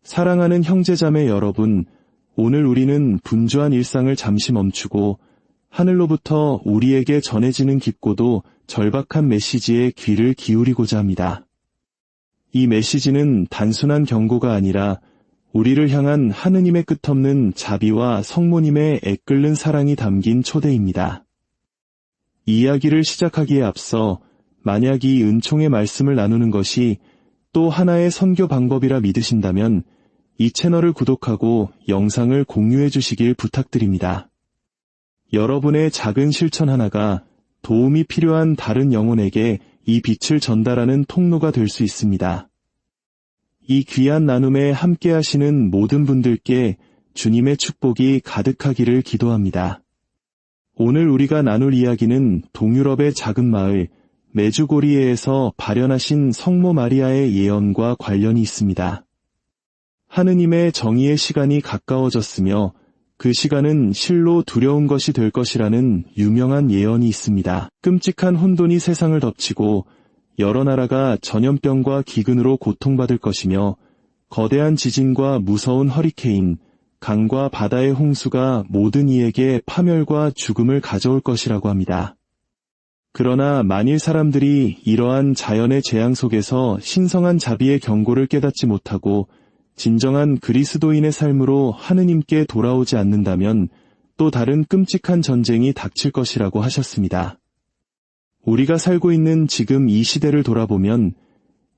사랑하는 형제자매 여러분, 오늘 우리는 분주한 일상을 잠시 멈추고 하늘로부터 우리에게 전해지는 깊고도 절박한 메시지에 귀를 기울이고자 합니다. 이 메시지는 단순한 경고가 아니라 우리를 향한 하느님의 끝없는 자비와 성모님의 애끓는 사랑이 담긴 초대입니다. 이 이야기를 시작하기에 앞서 만약 이 은총의 말씀을 나누는 것이 또 하나의 선교 방법이라 믿으신다면 이 채널을 구독하고 영상을 공유해 주시길 부탁드립니다. 여러분의 작은 실천 하나가 도움이 필요한 다른 영혼에게 이 빛을 전달하는 통로가 될 수 있습니다. 이 귀한 나눔에 함께 하시는 모든 분들께 주님의 축복이 가득하기를 기도합니다. 오늘 우리가 나눌 이야기는 동유럽의 작은 마을 메주고리에에서 발현하신 성모 마리아의 예언과 관련이 있습니다. 하느님의 정의의 시간이 가까워졌으며 그 시간은 실로 두려운 것이 될 것이라는 유명한 예언이 있습니다. 끔찍한 혼돈이 세상을 덮치고 여러 나라가 전염병과 기근으로 고통받을 것이며 거대한 지진과 무서운 허리케인, 강과 바다의 홍수가 모든 이에게 파멸과 죽음을 가져올 것이라고 합니다. 그러나 만일 사람들이 이러한 자연의 재앙 속에서 신성한 자비의 경고를 깨닫지 못하고 진정한 그리스도인의 삶으로 하느님께 돌아오지 않는다면 또 다른 끔찍한 전쟁이 닥칠 것이라고 하셨습니다. 우리가 살고 있는 지금 이 시대를 돌아보면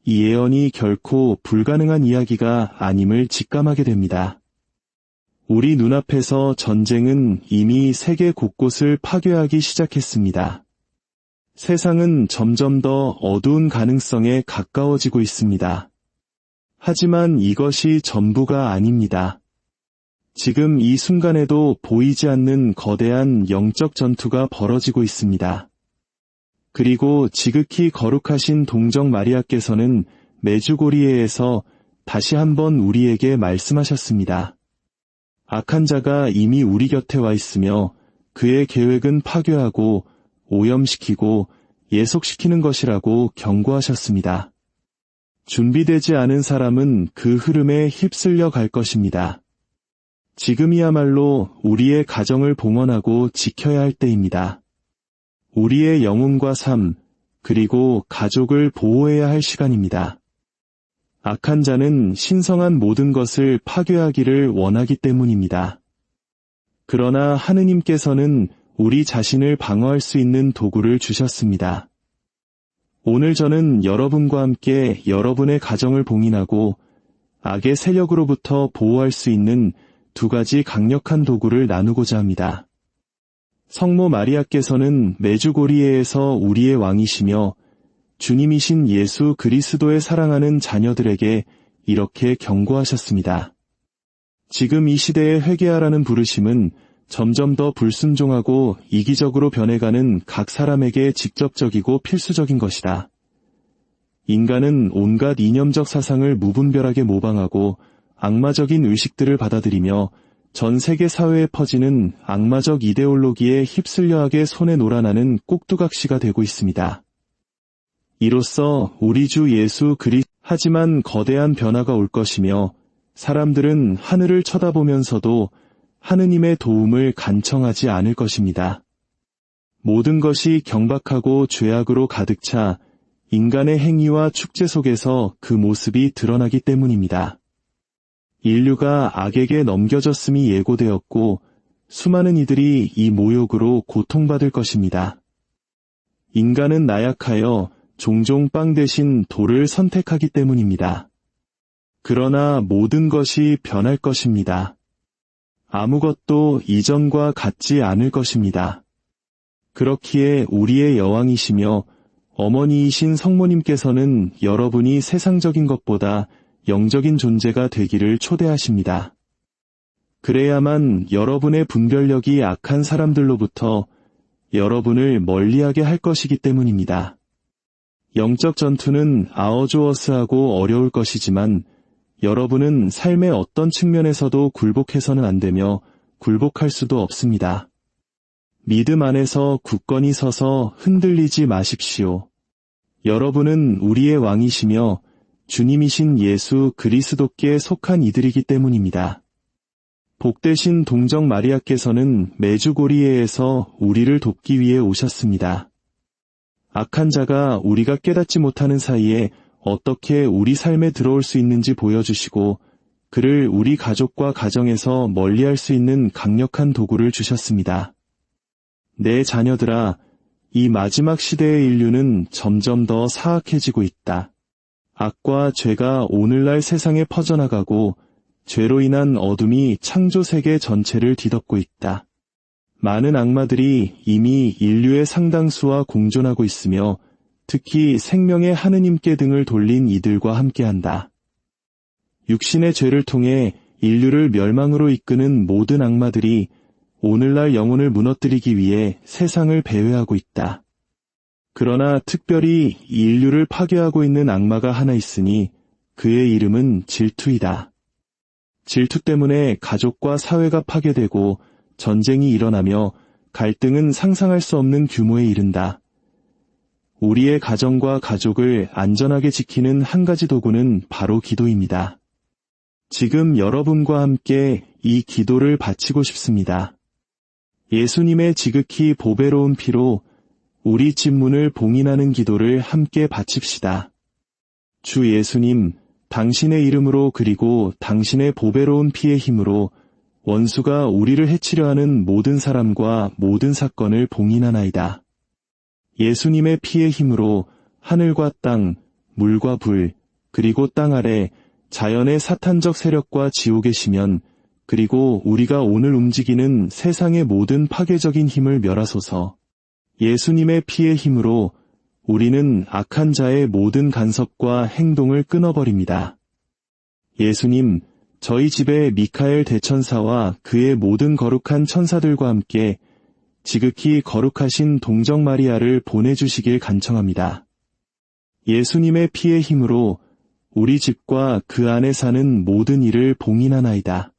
이 예언이 결코 불가능한 이야기가 아님을 직감하게 됩니다. 우리 눈앞에서 전쟁은 이미 세계 곳곳을 파괴하기 시작했습니다. 세상은 점점 더 어두운 가능성에 가까워지고 있습니다. 하지만 이것이 전부가 아닙니다. 지금 이 순간에도 보이지 않는 거대한 영적 전투가 벌어지고 있습니다. 그리고 지극히 거룩하신 동정 마리아께서는 메주고리에에서 다시 한번 우리에게 말씀하셨습니다. 악한 자가 이미 우리 곁에 와 있으며 그의 계획은 파괴하고 오염시키고 예속시키는 것이라고 경고하셨습니다. 준비되지 않은 사람은 그 흐름에 휩쓸려 갈 것입니다. 지금이야말로 우리의 가정을 봉헌하고 지켜야 할 때입니다. 우리의 영혼과 삶, 그리고 가족을 보호해야 할 시간입니다. 악한 자는 신성한 모든 것을 파괴하기를 원하기 때문입니다. 그러나 하느님께서는 우리 자신을 방어할 수 있는 도구를 주셨습니다. 오늘 저는 여러분과 함께 여러분의 가정을 봉인하고 악의 세력으로부터 보호할 수 있는 두 가지 강력한 도구를 나누고자 합니다. 성모 마리아께서는 메주고리에에서 우리의 왕이시며 주님이신 예수 그리스도의 사랑하는 자녀들에게 이렇게 경고하셨습니다. 지금 이 시대에 회개하라는 부르심은 점점 더 불순종하고 이기적으로 변해가는 각 사람에게 직접적이고 필수적인 것이다. 인간은 온갖 이념적 사상을 무분별하게 모방하고 악마적인 의식들을 받아들이며 전 세계 사회에 퍼지는 악마적 이데올로기에 휩쓸려하게 손에 놀아나는 꼭두각시가 되고 있습니다. 이로써 우리 주 예수 하지만 거대한 변화가 올 것이며 사람들은 하늘을 쳐다보면서도 하느님의 도움을 간청하지 않을 것입니다. 모든 것이 경박하고 죄악으로 가득 차 인간의 행위와 축제 속에서 그 모습이 드러나기 때문입니다. 인류가 악에게 넘겨졌음이 예고되었고 수많은 이들이 이 모욕으로 고통받을 것입니다. 인간은 나약하여 종종 빵 대신 돌을 선택하기 때문입니다. 그러나 모든 것이 변할 것입니다. 아무것도 이전과 같지 않을 것입니다. 그렇기에 우리의 여왕이시며 어머니이신 성모님께서는 여러분이 세상적인 것보다 영적인 존재가 되기를 초대하십니다. 그래야만 여러분의 분별력이 악한 사람들로부터 여러분을 멀리하게 할 것이기 때문입니다. 영적 전투는 아어조어스하고 어려울 것이지만 여러분은 삶의 어떤 측면에서도 굴복해서는 안 되며 굴복할 수도 없습니다. 믿음 안에서 굳건히 서서 흔들리지 마십시오. 여러분은 우리의 왕이시며 주님이신 예수 그리스도께 속한 이들이기 때문입니다. 복되신 동정 마리아께서는 메주고리에에서 우리를 돕기 위해 오셨습니다. 악한 자가 우리가 깨닫지 못하는 사이에 어떻게 우리 삶에 들어올 수 있는지 보여주시고 그를 우리 가족과 가정에서 멀리할 수 있는 강력한 도구를 주셨습니다. 내 자녀들아, 이 마지막 시대의 인류는 점점 더 사악해지고 있다. 악과 죄가 오늘날 세상에 퍼져나가고 죄로 인한 어둠이 창조 세계 전체를 뒤덮고 있다. 많은 악마들이 이미 인류의 상당수와 공존하고 있으며 특히 생명의 하느님께 등을 돌린 이들과 함께한다. 육신의 죄를 통해 인류를 멸망으로 이끄는 모든 악마들이 오늘날 영혼을 무너뜨리기 위해 세상을 배회하고 있다. 그러나 특별히 인류를 파괴하고 있는 악마가 하나 있으니 그의 이름은 질투이다. 질투 때문에 가족과 사회가 파괴되고 전쟁이 일어나며 갈등은 상상할 수 없는 규모에 이른다. 우리의 가정과 가족을 안전하게 지키는 한 가지 도구는 바로 기도입니다. 지금 여러분과 함께 이 기도를 바치고 싶습니다. 예수님의 지극히 보배로운 피로 우리 집문을 봉인하는 기도를 함께 바칩시다. 주 예수님, 당신의 이름으로 그리고 당신의 보배로운 피의 힘으로 원수가 우리를 해치려 하는 모든 사람과 모든 사건을 봉인하나이다. 예수님의 피의 힘으로 하늘과 땅, 물과 불, 그리고 땅 아래 자연의 사탄적 세력과 지옥의 시면, 그리고 우리가 오늘 움직이는 세상의 모든 파괴적인 힘을 멸하소서. 예수님의 피의 힘으로 우리는 악한 자의 모든 간섭과 행동을 끊어버립니다. 예수님, 저희 집에 미카엘 대천사와 그의 모든 거룩한 천사들과 함께 지극히 거룩하신 동정 마리아를 보내주시길 간청합니다. 예수님의 피의 힘으로 우리 집과 그 안에 사는 모든 일을 봉인하나이다.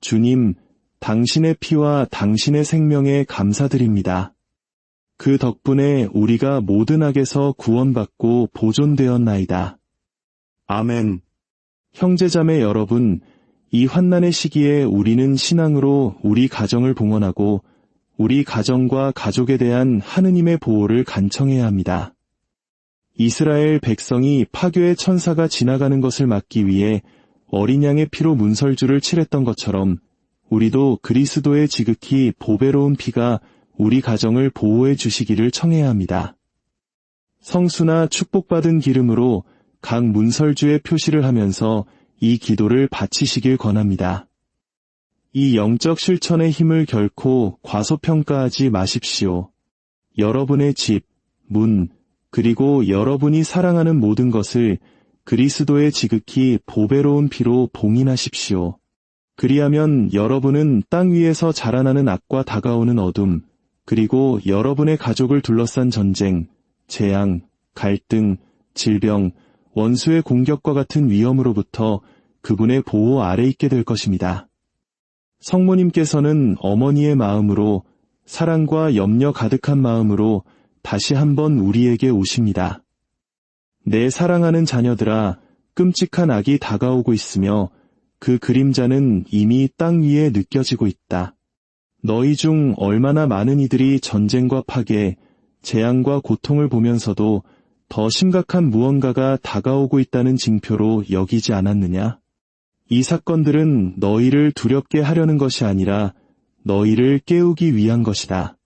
주님, 당신의 피와 당신의 생명에 감사드립니다. 그 덕분에 우리가 모든 악에서 구원받고 보존되었나이다. 아멘. 형제자매 여러분, 이 환난의 시기에 우리는 신앙으로 우리 가정을 봉헌하고 우리 가정과 가족에 대한 하느님의 보호를 간청해야 합니다. 이스라엘 백성이 파괴의 천사가 지나가는 것을 막기 위해 어린 양의 피로 문설주를 칠했던 것처럼 우리도 그리스도의 지극히 보배로운 피가 우리 가정을 보호해 주시기를 청해야 합니다. 성수나 축복받은 기름으로 각 문설주에 표시를 하면서 이 기도를 바치시길 권합니다. 이 영적 실천의 힘을 결코 과소평가하지 마십시오. 여러분의 집, 문, 그리고 여러분이 사랑하는 모든 것을 그리스도의 지극히 보배로운 피로 봉인하십시오. 그리하면 여러분은 땅 위에서 자라나는 악과 다가오는 어둠, 그리고 여러분의 가족을 둘러싼 전쟁, 재앙, 갈등, 질병, 원수의 공격과 같은 위험으로부터 그분의 보호 아래 있게 될 것입니다. 성모님께서는 어머니의 마음으로 사랑과 염려 가득한 마음으로 다시 한번 우리에게 오십니다. 내 사랑하는 자녀들아, 끔찍한 악이 다가오고 있으며 그 그림자는 이미 땅 위에 느껴지고 있다. 너희 중 얼마나 많은 이들이 전쟁과 파괴, 재앙과 고통을 보면서도 더 심각한 무언가가 다가오고 있다는 징표로 여기지 않았느냐? 이 사건들은 너희를 두렵게 하려는 것이 아니라 너희를 깨우기 위한 것이다.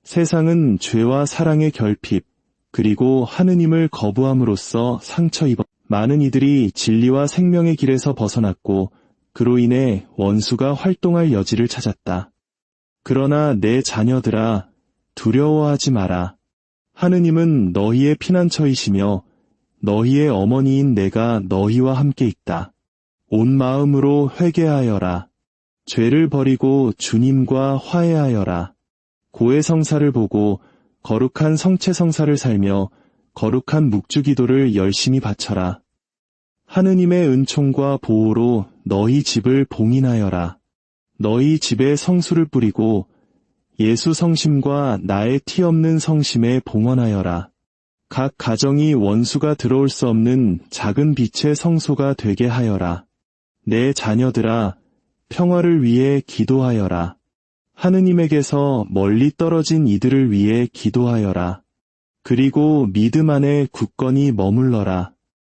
세상은 죄와 사랑의 결핍, 그리고 하느님을 거부함으로써 상처 입어 많은 이들이 진리와 생명의 길에서 벗어났고 그로 인해 원수가 활동할 여지를 찾았다. 그러나 내 자녀들아, 두려워하지 마라. 하느님은 너희의 피난처이시며 너희의 어머니인 내가 너희와 함께 있다. 온 마음으로 회개하여라. 죄를 버리고 주님과 화해하여라. 고해 성사를 보고 거룩한 성체 성사를 살며 거룩한 묵주기도를 열심히 바쳐라. 하느님의 은총과 보호로 너희 집을 봉인하여라. 너희 집에 성수를 뿌리고 예수 성심과 나의 티 없는 성심에 봉헌하여라. 각 가정이 원수가 들어올 수 없는 작은 빛의 성소가 되게 하여라. 내 자녀들아, 평화를 위해 기도하여라. 하느님에게서 멀리 떨어진 이들을 위해 기도하여라. 그리고 믿음 안에 굳건히 머물러라.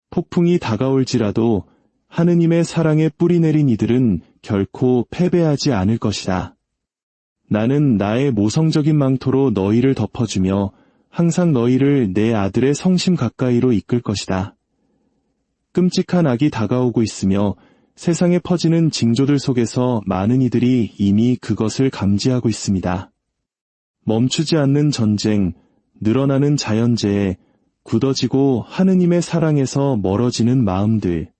폭풍이 다가올지라도 하느님의 사랑에 뿌리내린 이들은 결코 패배하지 않을 것이다. 나는 나의 모성적인 망토로 너희를 덮어주며 항상 너희를 내 아들의 성심 가까이로 이끌 것이다. 끔찍한 악이 다가오고 있으며 세상에 퍼지는 징조들 속에서 많은 이들이 이미 그것을 감지하고 있습니다. 멈추지 않는 전쟁, 늘어나는 자연재해, 굳어지고 하느님의 사랑에서 멀어지는 마음들,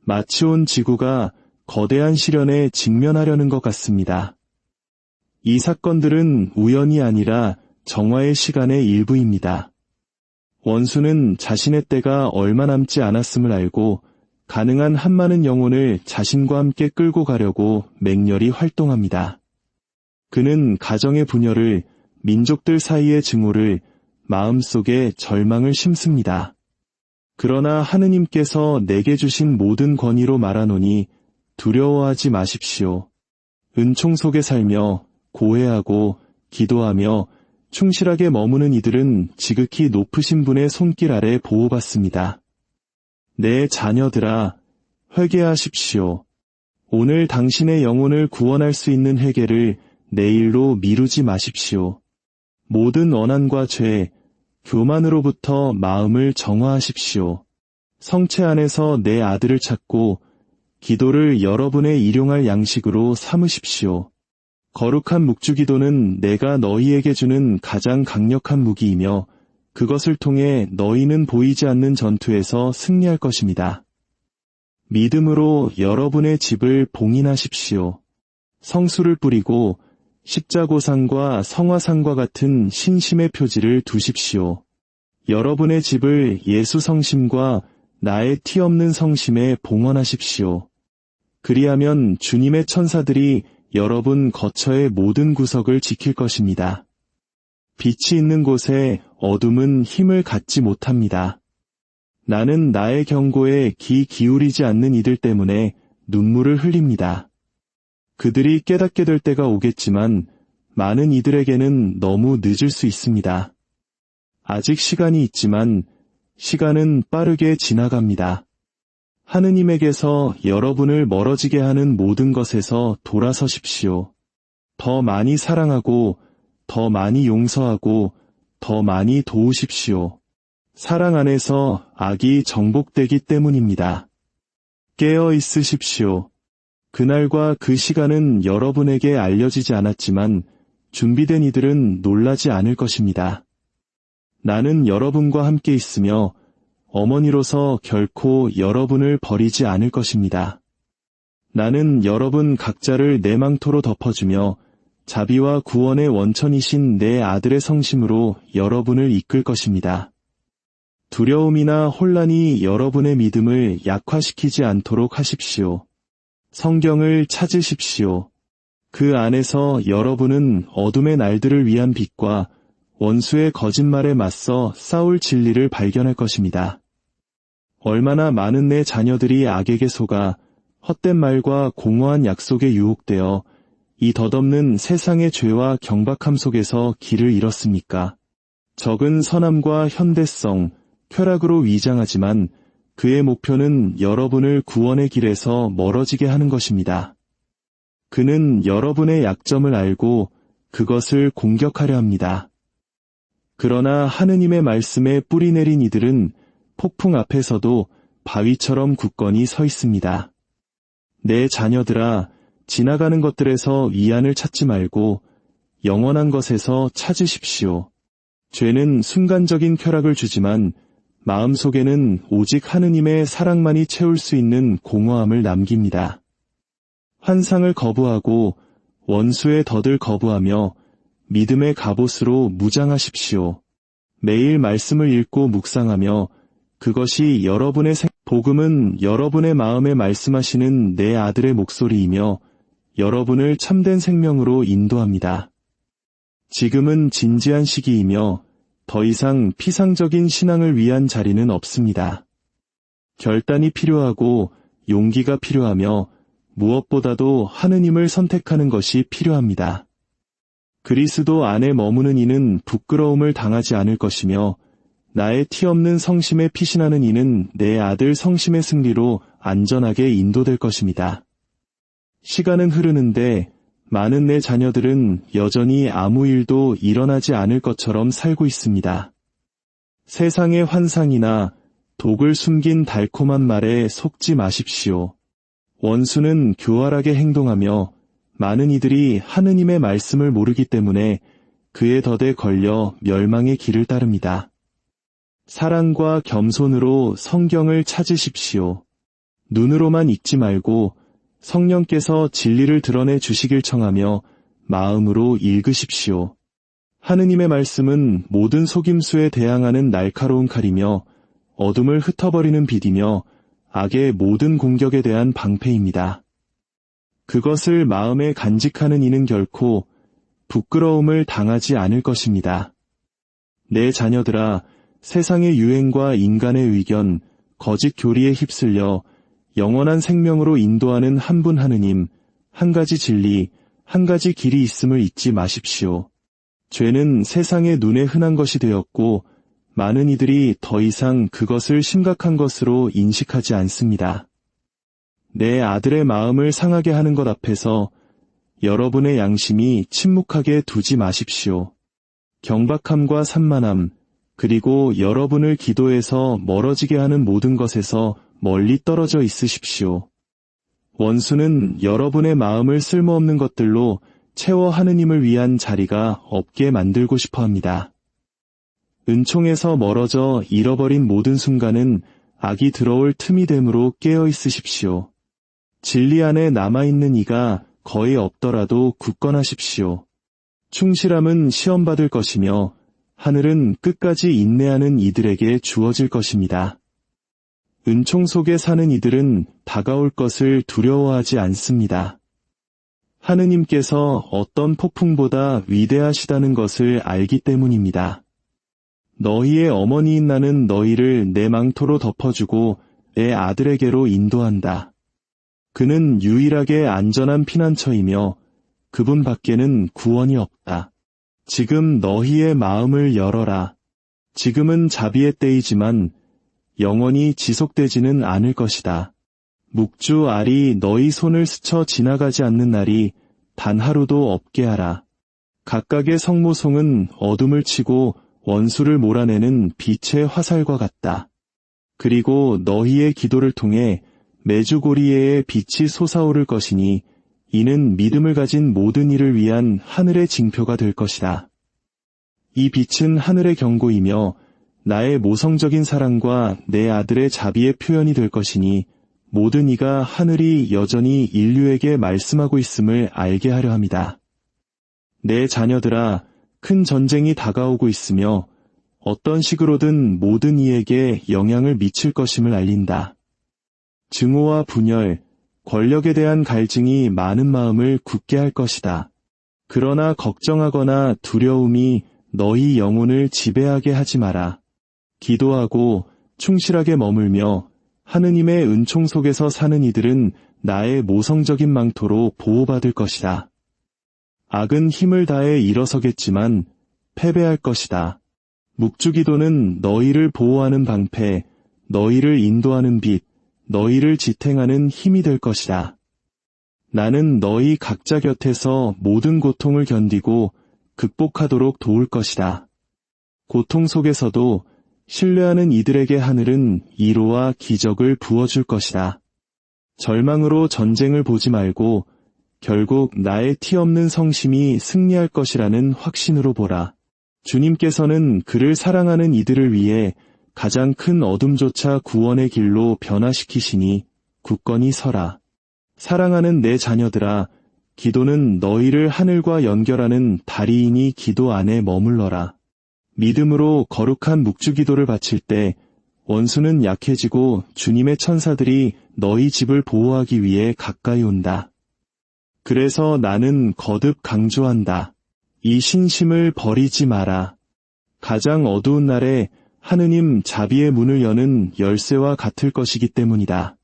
마치 온 지구가 거대한 시련에 직면하려는 것 같습니다. 이 사건들은 우연이 아니라 정화의 시간의 일부입니다. 원수는 자신의 때가 얼마 남지 않았음을 알고 가능한 한많은 영혼을 자신과 함께 끌고 가려고 맹렬히 활동합니다. 그는 가정의 분열을, 민족들 사이의 증오를, 마음속에 절망을 심습니다. 그러나 하느님께서 내게 주신 모든 권위로 말하노니 두려워하지 마십시오. 은총 속에 살며 고해하고 기도하며 충실하게 머무는 이들은 지극히 높으신 분의 손길 아래 보호받습니다. 내 자녀들아, 회개하십시오. 오늘 당신의 영혼을 구원할 수 있는 회개를 내일로 미루지 마십시오. 모든 언한과 죄, 교만으로부터 마음을 정화하십시오. 성체 안에서 내 아들을 찾고 기도를 여러분의 일용할 양식으로 삼으십시오. 거룩한 묵주기도는 내가 너희에게 주는 가장 강력한 무기이며 그것을 통해 너희는 보이지 않는 전투에서 승리할 것입니다. 믿음으로 여러분의 집을 봉인하십시오. 성수를 뿌리고 십자고상과 성화상과 같은 신심의 표지를 두십시오. 여러분의 집을 예수 성심과 나의 티 없는 성심에 봉헌하십시오. 그리하면 주님의 천사들이 여러분 거처의 모든 구석을 지킬 것입니다. 빛이 있는 곳에 어둠은 힘을 갖지 못합니다. 나는 나의 경고에 귀 기울이지 않는 이들 때문에 눈물을 흘립니다. 그들이 깨닫게 될 때가 오겠지만 많은 이들에게는 너무 늦을 수 있습니다. 아직 시간이 있지만 시간은 빠르게 지나갑니다. 하느님에게서 여러분을 멀어지게 하는 모든 것에서 돌아서십시오. 더 많이 사랑하고 더 많이 용서하고 더 많이 도우십시오. 사랑 안에서 악이 정복되기 때문입니다. 깨어 있으십시오. 그날과 그 시간은 여러분에게 알려지지 않았지만 준비된 이들은 놀라지 않을 것입니다. 나는 여러분과 함께 있으며 어머니로서 결코 여러분을 버리지 않을 것입니다. 나는 여러분 각자를 내 망토로 덮어주며 자비와 구원의 원천이신 내 아들의 성심으로 여러분을 이끌 것입니다. 두려움이나 혼란이 여러분의 믿음을 약화시키지 않도록 하십시오. 성경을 찾으십시오. 그 안에서 여러분은 어둠의 날들을 위한 빛과 원수의 거짓말에 맞서 싸울 진리를 발견할 것입니다. 얼마나 많은 내 자녀들이 악에게 속아 헛된 말과 공허한 약속에 유혹되어 이 덧없는 세상의 죄와 경박함 속에서 길을 잃었습니까? 적은 선함과 현대성, 쾌락으로 위장하지만 그의 목표는 여러분을 구원의 길에서 멀어지게 하는 것입니다. 그는 여러분의 약점을 알고 그것을 공격하려 합니다. 그러나 하느님의 말씀에 뿌리 내린 이들은 폭풍 앞에서도 바위처럼 굳건히 서 있습니다. 내 자녀들아, 지나가는 것들에서 위안을 찾지 말고 영원한 것에서 찾으십시오. 죄는 순간적인 쾌락을 주지만 마음속에는 오직 하느님의 사랑만이 채울 수 있는 공허함을 남깁니다. 환상을 거부하고 원수의 덫을 거부하며 믿음의 갑옷으로 무장하십시오. 매일 말씀을 읽고 묵상하며 그것이 여러분의 복음은 여러분의 마음에 말씀하시는 내 아들의 목소리이며 여러분을 참된 생명으로 인도합니다. 지금은 진지한 시기이며 더 이상 피상적인 신앙을 위한 자리는 없습니다. 결단이 필요하고 용기가 필요하며 무엇보다도 하느님을 선택하는 것이 필요합니다. 그리스도 안에 머무는 이는 부끄러움을 당하지 않을 것이며 나의 티 없는 성심에 피신하는 이는 내 아들 성심의 승리로 안전하게 인도될 것입니다. 시간은 흐르는데 많은 내 자녀들은 여전히 아무 일도 일어나지 않을 것처럼 살고 있습니다. 세상의 환상이나 독을 숨긴 달콤한 말에 속지 마십시오. 원수는 교활하게 행동하며 많은 이들이 하느님의 말씀을 모르기 때문에 그의 덫에 걸려 멸망의 길을 따릅니다. 사랑과 겸손으로 성경을 찾으십시오. 눈으로만 읽지 말고 성령께서 진리를 드러내 주시길 청하며 마음으로 읽으십시오. 하느님의 말씀은 모든 속임수에 대항하는 날카로운 칼이며 어둠을 흩어버리는 빛이며 악의 모든 공격에 대한 방패입니다. 그것을 마음에 간직하는 이는 결코 부끄러움을 당하지 않을 것입니다. 내 자녀들아, 세상의 유행과 인간의 의견, 거짓 교리에 휩쓸려 영원한 생명으로 인도하는 한 분 하느님, 한 가지 진리, 한 가지 길이 있음을 잊지 마십시오. 죄는 세상의 눈에 흔한 것이 되었고 많은 이들이 더 이상 그것을 심각한 것으로 인식하지 않습니다. 내 아들의 마음을 상하게 하는 것 앞에서 여러분의 양심이 침묵하게 두지 마십시오. 경박함과 산만함, 그리고 여러분을 기도에서 멀어지게 하는 모든 것에서 멀리 떨어져 있으십시오. 원수는 여러분의 마음을 쓸모없는 것들로 채워 하느님을 위한 자리가 없게 만들고 싶어 합니다. 은총에서 멀어져 잃어버린 모든 순간은 악이 들어올 틈이 되므로 깨어 있으십시오. 진리 안에 남아있는 이가 거의 없더라도 굳건하십시오. 충실함은 시험받을 것이며 하늘은 끝까지 인내하는 이들에게 주어질 것입니다. 은총 속에 사는 이들은 다가올 것을 두려워하지 않습니다. 하느님께서 어떤 폭풍보다 위대하시다는 것을 알기 때문입니다. 너희의 어머니인 나는 너희를 내 망토로 덮어주고 내 아들에게로 인도한다. 그는 유일하게 안전한 피난처이며 그분 밖에는 구원이 없다. 지금 너희의 마음을 열어라. 지금은 자비의 때이지만 영원히 지속되지는 않을 것이다. 묵주 알이 너희 손을 스쳐 지나가지 않는 날이 단 하루도 없게 하라. 각각의 성모송은 어둠을 치고 원수를 몰아내는 빛의 화살과 같다. 그리고 너희의 기도를 통해 메주고리에의 빛이 솟아오를 것이니 이는 믿음을 가진 모든 이를 위한 하늘의 징표가 될 것이다. 이 빛은 하늘의 경고이며 나의 모성적인 사랑과 내 아들의 자비의 표현이 될 것이니 모든 이가 하늘이 여전히 인류에게 말씀하고 있음을 알게 하려 합니다. 내 자녀들아, 큰 전쟁이 다가오고 있으며 어떤 식으로든 모든 이에게 영향을 미칠 것임을 알린다. 증오와 분열, 권력에 대한 갈증이 많은 마음을 굳게 할 것이다. 그러나 걱정하거나 두려움이 너희 영혼을 지배하게 하지 마라. 기도하고 충실하게 머물며 하느님의 은총 속에서 사는 이들은 나의 모성적인 망토로 보호받을 것이다. 악은 힘을 다해 일어서겠지만 패배할 것이다. 묵주기도는 너희를 보호하는 방패, 너희를 인도하는 빛, 너희를 지탱하는 힘이 될 것이다. 나는 너희 각자 곁에서 모든 고통을 견디고 극복하도록 도울 것이다. 고통 속에서도 신뢰하는 이들에게 하늘은 위로와 기적을 부어줄 것이다. 절망으로 전쟁을 보지 말고 결국 나의 티 없는 성심이 승리할 것이라는 확신으로 보라. 주님께서는 그를 사랑하는 이들을 위해 가장 큰 어둠조차 구원의 길로 변화시키시니 굳건히 서라. 사랑하는 내 자녀들아, 기도는 너희를 하늘과 연결하는 다리이니 기도 안에 머물러라. 믿음으로 거룩한 묵주기도를 바칠 때 원수는 약해지고 주님의 천사들이 너희 집을 보호하기 위해 가까이 온다. 그래서 나는 거듭 강조한다. 이 신심을 버리지 마라. 가장 어두운 날에 하느님 자비의 문을 여는 열쇠와 같을 것이기 때문이다.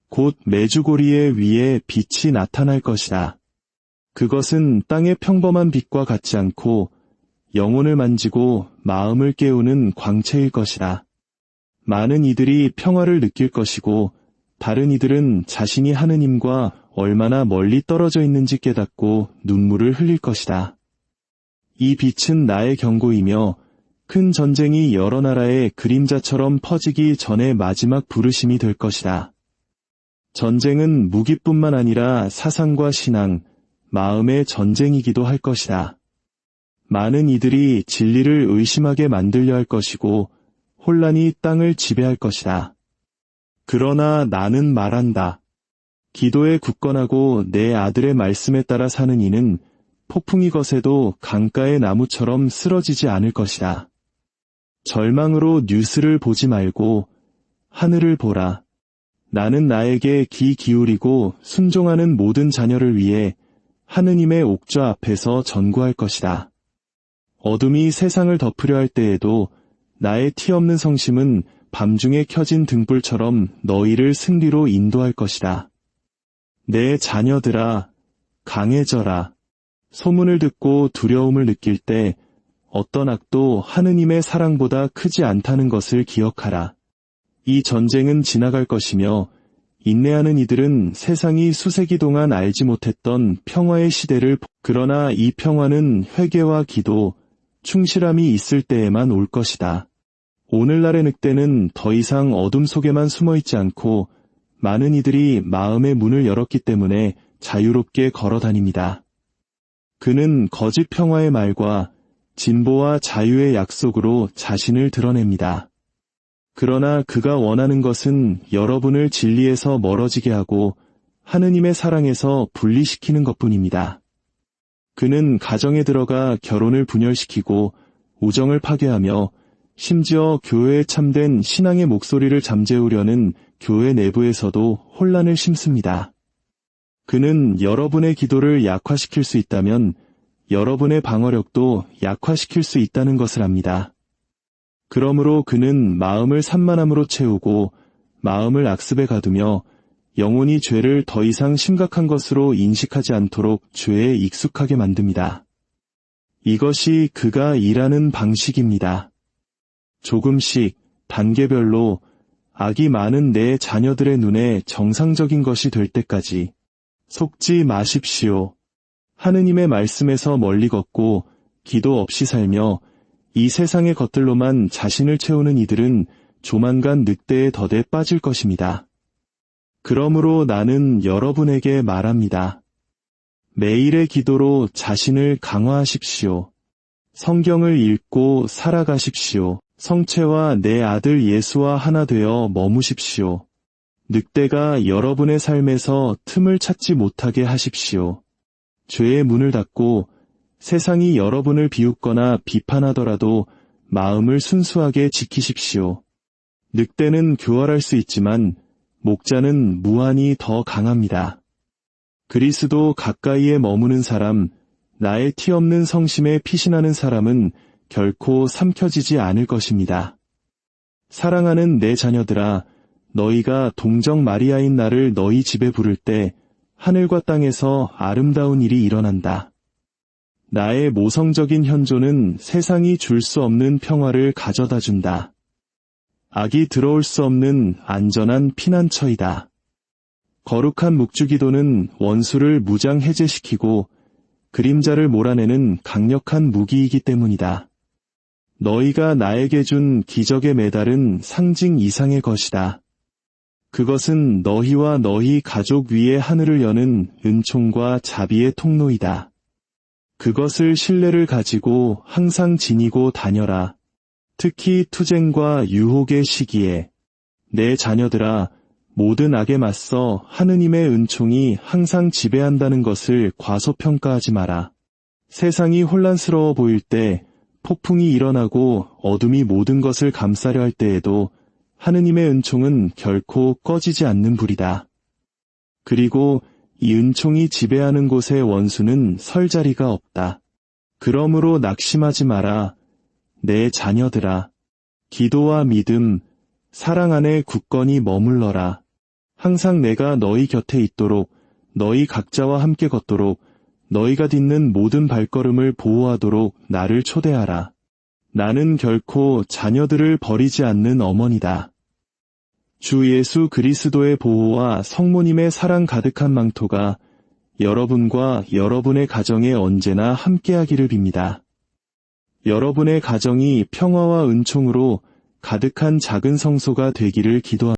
곧 메주고리의 위에 빛이 나타날 것이다. 그것은 땅의 평범한 빛과 같지 않고 영혼을 만지고 마음을 깨우는 광채일 것이다. 많은 이들이 평화를 느낄 것이고 다른 이들은 자신이 하느님과 얼마나 멀리 떨어져 있는지 깨닫고 눈물을 흘릴 것이다. 이 빛은 나의 경고이며 큰 전쟁이 여러 나라의 그림자처럼 퍼지기 전의 마지막 부르심이 될 것이다. 전쟁은 무기뿐만 아니라 사상과 신앙, 마음의 전쟁이기도 할 것이다. 많은 이들이 진리를 의심하게 만들려 할 것이고 혼란이 땅을 지배할 것이다. 그러나 나는 말한다. 기도에 굳건하고 내 아들의 말씀에 따라 사는 이는 폭풍이 거세도 강가의 나무처럼 쓰러지지 않을 것이다. 절망으로 뉴스를 보지 말고 하늘을 보라. 나는 나에게 귀 기울이고 순종하는 모든 자녀를 위해 하느님의 옥좌 앞에서 전구할 것이다. 어둠이 세상을 덮으려 할 때에도 나의 티 없는 성심은 밤중에 켜진 등불처럼 너희를 승리로 인도할 것이다. 내 자녀들아, 강해져라. 소문을 듣고 두려움을 느낄 때 어떤 악도 하느님의 사랑보다 크지 않다는 것을 기억하라. 이 전쟁은 지나갈 것이며 인내하는 이들은 세상이 수세기 동안 알지 못했던 평화의 시대를 그러나 이 평화는 회개와 기도, 충실함이 있을 때에만 올 것이다. 오늘날의 늑대는 더 이상 어둠 속에만 숨어있지 않고 많은 이들이 마음의 문을 열었기 때문에 자유롭게 걸어다닙니다. 그는 거짓 평화의 말과 진보와 자유의 약속으로 자신을 드러냅니다. 그러나 그가 원하는 것은 여러분을 진리에서 멀어지게 하고 하느님의 사랑에서 분리시키는 것뿐입니다. 그는 가정에 들어가 결혼을 분열시키고 우정을 파괴하며 심지어 교회에 참된 신앙의 목소리를 잠재우려는 교회 내부에서도 혼란을 심습니다. 그는 여러분의 기도를 약화시킬 수 있다면 여러분의 방어력도 약화시킬 수 있다는 것을 압니다. 그러므로 그는 마음을 산만함으로 채우고 마음을 악습에 가두며 영혼이 죄를 더 이상 심각한 것으로 인식하지 않도록 죄에 익숙하게 만듭니다. 이것이 그가 일하는 방식입니다. 조금씩 단계별로 악이 많은 내 자녀들의 눈에 정상적인 것이 될 때까지 속지 마십시오. 하느님의 말씀에서 멀리 걷고 기도 없이 살며 이 세상의 것들로만 자신을 채우는 이들은 조만간 늑대의 덫에 빠질 것입니다. 그러므로 나는 여러분에게 말합니다. 매일의 기도로 자신을 강화하십시오. 성경을 읽고 살아가십시오. 성체와 내 아들 예수와 하나 되어 머무십시오. 늑대가 여러분의 삶에서 틈을 찾지 못하게 하십시오. 죄의 문을 닫고 세상이 여러분을 비웃거나 비판하더라도 마음을 순수하게 지키십시오. 늑대는 교활할 수 있지만 목자는 무한히 더 강합니다. 그리스도 가까이에 머무는 사람, 나의 티 없는 성심에 피신하는 사람은 결코 삼켜지지 않을 것입니다. 사랑하는 내 자녀들아, 너희가 동정 마리아인 나를 너희 집에 부를 때 하늘과 땅에서 아름다운 일이 일어난다. 나의 모성적인 현존은 세상이 줄 수 없는 평화를 가져다 준다. 악이 들어올 수 없는 안전한 피난처이다. 거룩한 묵주기도는 원수를 무장 해제시키고 그림자를 몰아내는 강력한 무기이기 때문이다. 너희가 나에게 준 기적의 메달은 상징 이상의 것이다. 그것은 너희와 너희 가족 위에 하늘을 여는 은총과 자비의 통로이다. 그것을 신뢰를 가지고 항상 지니고 다녀라. 특히 투쟁과 유혹의 시기에 내 자녀들아, 모든 악에 맞서 하느님의 은총이 항상 지배한다는 것을 과소평가하지 마라. 세상이 혼란스러워 보일 때, 폭풍이 일어나고 어둠이 모든 것을 감싸려 할 때에도 하느님의 은총은 결코 꺼지지 않는 불이다. 그리고 이 은총이 지배하는 곳의 원수는 설 자리가 없다. 그러므로 낙심하지 마라. 내 자녀들아. 기도와 믿음, 사랑 안에 굳건히 머물러라. 항상 내가 너희 곁에 있도록, 너희 각자와 함께 걷도록, 너희가 딛는 모든 발걸음을 보호하도록 나를 초대하라. 나는 결코 자녀들을 버리지 않는 어머니다. 주 예수 그리스도의 보호와 성모님의 사랑 가득한 망토가 여러분과 여러분의 가정에 언제나 함께하기를 빕니다. 여러분의 가정이 평화와 은총으로 가득한 작은 성소가 되기를 기도합니다.